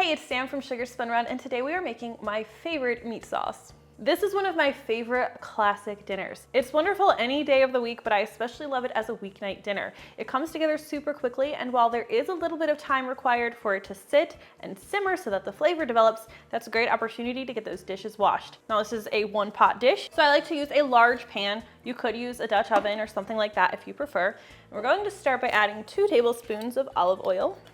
Hey, it's Sam from Sugar Spun Run, and today we are making my favorite meat sauce. This is one of my favorite classic dinners. It's wonderful any day of the week, but I especially love it as a weeknight dinner. It comes together super quickly, and while there is a little bit of time required for it to sit and simmer so that the flavor develops, that's a great opportunity to get those dishes washed. Now this is a one-pot dish, so I like to use a large pan. You could use a Dutch oven or something like that if you prefer. And we're going to start by adding 2 tablespoons of olive oil-ish.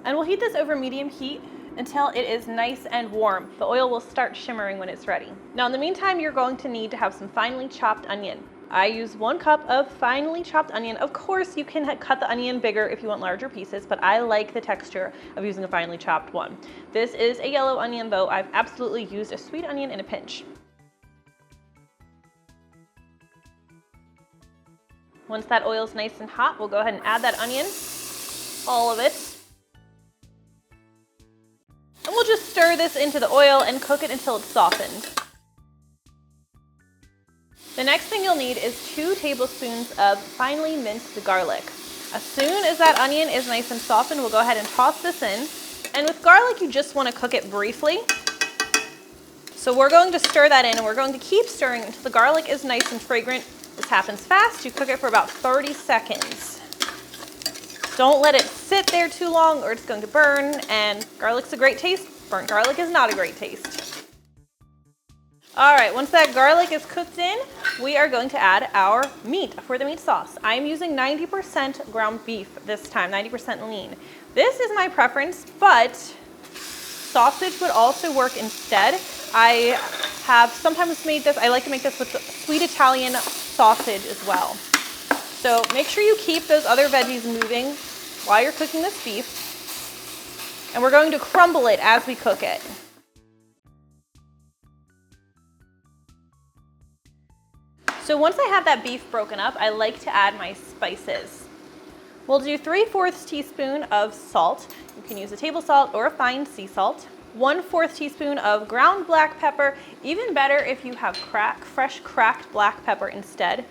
And we'll heat this over medium heat until it is nice and warm. The oil will start shimmering when it's ready. Now in the meantime, you're going to need to have some finely chopped onion. I use 1 cup of finely chopped onion. Of course, you can cut the onion bigger if you want larger pieces, but I like the texture of using a finely chopped one. This is a yellow onion, though I've absolutely used a sweet onion in a pinch. Once that oil is nice and hot, we'll go ahead and add that onion, all of it. And we'll just stir this into the oil and cook it until it's softened. The next thing you'll need is 2 tablespoons of finely minced garlic. As soon as that onion is nice and softened, we'll go ahead and toss this in. And with garlic, you just want to cook it briefly. So we're going to stir that in, and we're going to keep stirring until the garlic is nice and fragrant. This happens fast. You cook it for about 30 seconds. Don't let it sit there too long or it's going to burn, and garlic's a great taste. Burnt garlic is not a great taste. All right, once that garlic is cooked in, we are going to add our meat for the meat sauce. I'm using 90% ground beef this time, 90% lean. This is my preference, but sausage would also work instead. I have sometimes made this, I like to make this with sweet Italian sausage as well. So make sure you keep those other veggies moving while you're cooking this beef. And we're going to crumble it as we cook it. So once I have that beef broken up, I like to add my spices. We'll do 3/4 teaspoon of salt. You can use a table salt or a fine sea salt. 1/4 teaspoon of ground black pepper, even better if you have fresh cracked black pepper instead.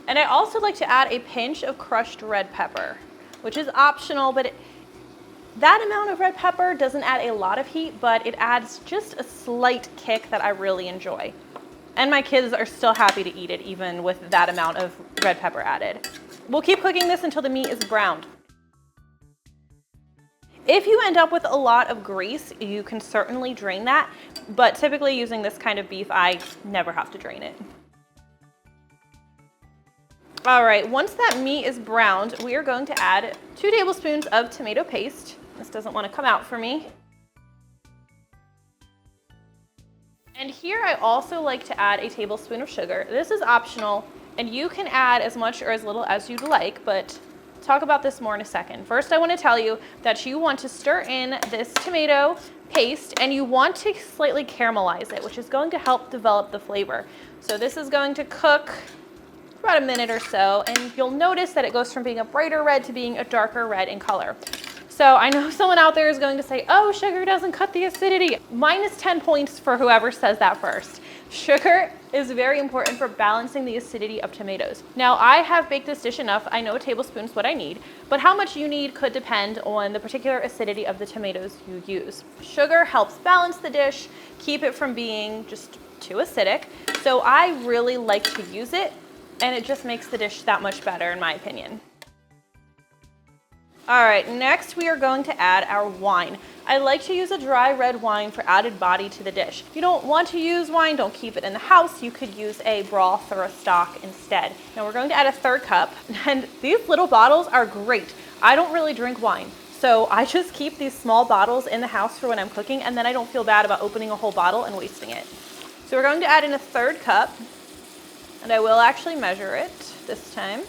And I also like to add a pinch of crushed red pepper, which is optional, but that amount of red pepper doesn't add a lot of heat, but it adds just a slight kick that I really enjoy. And my kids are still happy to eat it, even with that amount of red pepper added. We'll keep cooking this until the meat is browned. If you end up with a lot of grease, you can certainly drain that, but typically using this kind of beef, I never have to drain it. All right, once that meat is browned, we are going to add 2 tablespoons of tomato paste. This doesn't want to come out for me. And here I also like to add a tablespoon of sugar. This is optional, and you can add as much or as little as you'd like, but I'll talk about this more in a second. First, I want to tell you that you want to stir in this tomato paste, and you want to slightly caramelize it, which is going to help develop the flavor. So this is going to cook for about a minute or so, and you'll notice that it goes from being a brighter red to being a darker red in color. So I know someone out there is going to say, oh, sugar doesn't cut the acidity. Minus 10 points for whoever says that first. Sugar is very important for balancing the acidity of tomatoes. Now, I have baked this dish enough. I know a tablespoon is what I need, but how much you need could depend on the particular acidity of the tomatoes you use. Sugar helps balance the dish, keep it from being just too acidic. So I really like to use it, and it just makes the dish that much better in my opinion. All right, next we are going to add our wine. I like to use a dry red wine for added body to the dish. If you don't want to use wine, don't keep it in the house. You could use a broth or a stock instead. Now we're going to add a 1/3 cup, and these little bottles are great. I don't really drink wine, so I just keep these small bottles in the house for when I'm cooking, and then I don't feel bad about opening a whole bottle and wasting it. So we're going to add in a 1/3 cup, and I will actually measure it this time.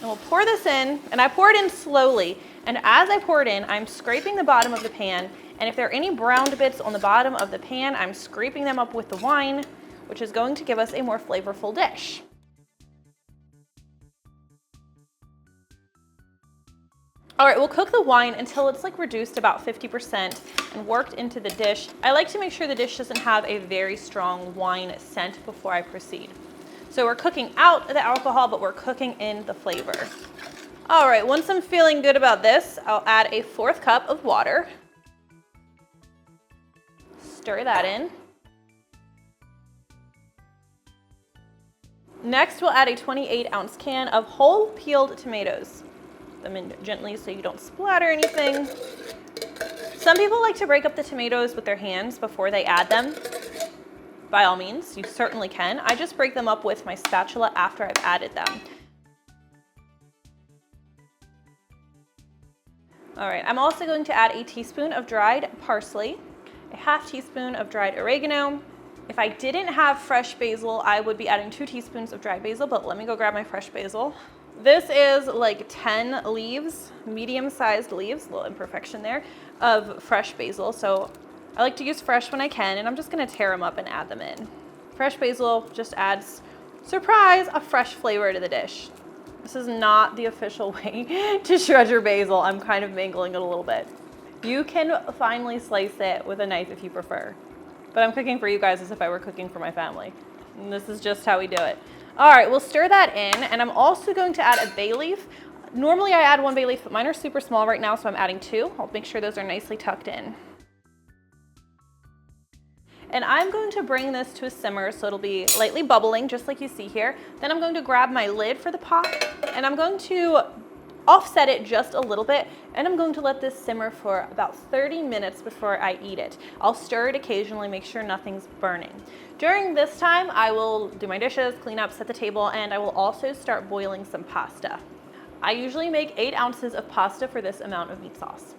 And we'll pour this in, and I pour it in slowly. And as I pour it in, I'm scraping the bottom of the pan. And if there are any browned bits on the bottom of the pan, I'm scraping them up with the wine, which is going to give us a more flavorful dish. All right, we'll cook the wine until it's like reduced about 50% and worked into the dish. I like to make sure the dish doesn't have a very strong wine scent before I proceed. So we're cooking out the alcohol, but we're cooking in the flavor. All right, once I'm feeling good about this, I'll add a 1/4 cup of water. Stir that in. Next, we'll add a 28-ounce can of whole peeled tomatoes. Put them in gently so you don't splatter anything. Some people like to break up the tomatoes with their hands before they add them. By all means, you certainly can. I just break them up with my spatula after I've added them. All right, I'm also going to add a teaspoon of dried parsley, a 1/2 teaspoon of dried oregano. If I didn't have fresh basil, I would be adding 2 teaspoons of dried basil, but let me go grab my fresh basil. This is like 10 leaves, medium-sized leaves, a little imperfection there, of fresh basil. So I like to use fresh when I can, and I'm just gonna tear them up and add them in. Fresh basil just adds, surprise, a fresh flavor to the dish. This is not the official way to shred your basil. I'm kind of mangling it a little bit. You can finely slice it with a knife if you prefer, but I'm cooking for you guys as if I were cooking for my family. And this is just how we do it. All right, we'll stir that in, and I'm also going to add a bay leaf. Normally I add 1 bay leaf, but mine are super small right now, so I'm adding 2. I'll make sure those are nicely tucked in. And I'm going to bring this to a simmer so it'll be lightly bubbling, just like you see here. Then I'm going to grab my lid for the pot, and I'm going to offset it just a little bit, and I'm going to let this simmer for about 30 minutes before I eat it. I'll stir it occasionally, make sure nothing's burning. During this time, I will do my dishes, clean up, set the table, and I will also start boiling some pasta. I usually make 8 ounces of pasta for this amount of meat sauce.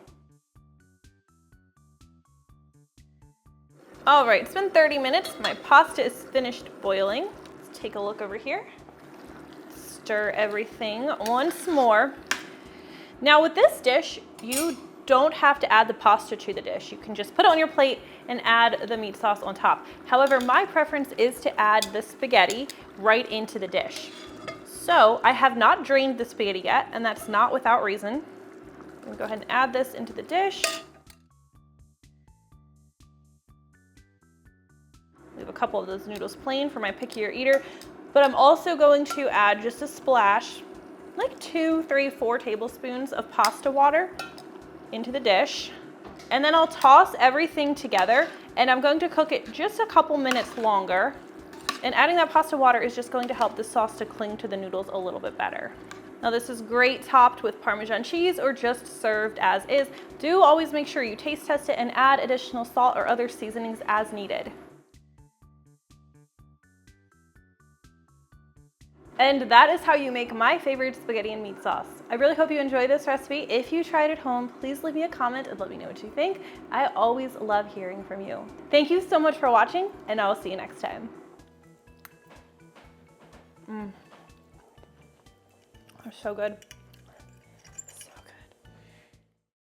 All right, it's been 30 minutes. My pasta is finished boiling. Let's take a look over here. Stir everything once more. Now with this dish, you don't have to add the pasta to the dish. You can just put it on your plate and add the meat sauce on top. However, my preference is to add the spaghetti right into the dish. So I have not drained the spaghetti yet, and that's not without reason. I'm gonna go ahead and add this into the dish. Leave a couple of those noodles plain for my pickier eater, but I'm also going to add just a splash, like 2, 3, 4 tablespoons of pasta water into the dish. And then I'll toss everything together, and I'm going to cook it just a couple minutes longer. And adding that pasta water is just going to help the sauce to cling to the noodles a little bit better. Now this is great topped with Parmesan cheese or just served as is. Do always make sure you taste test it and add additional salt or other seasonings as needed. And that is how you make my favorite spaghetti and meat sauce. I really hope you enjoy this recipe. If you tried it at home, please leave me a comment and let me know what you think. I always love hearing from you. Thank you so much for watching, and I will see you next time. They're so good.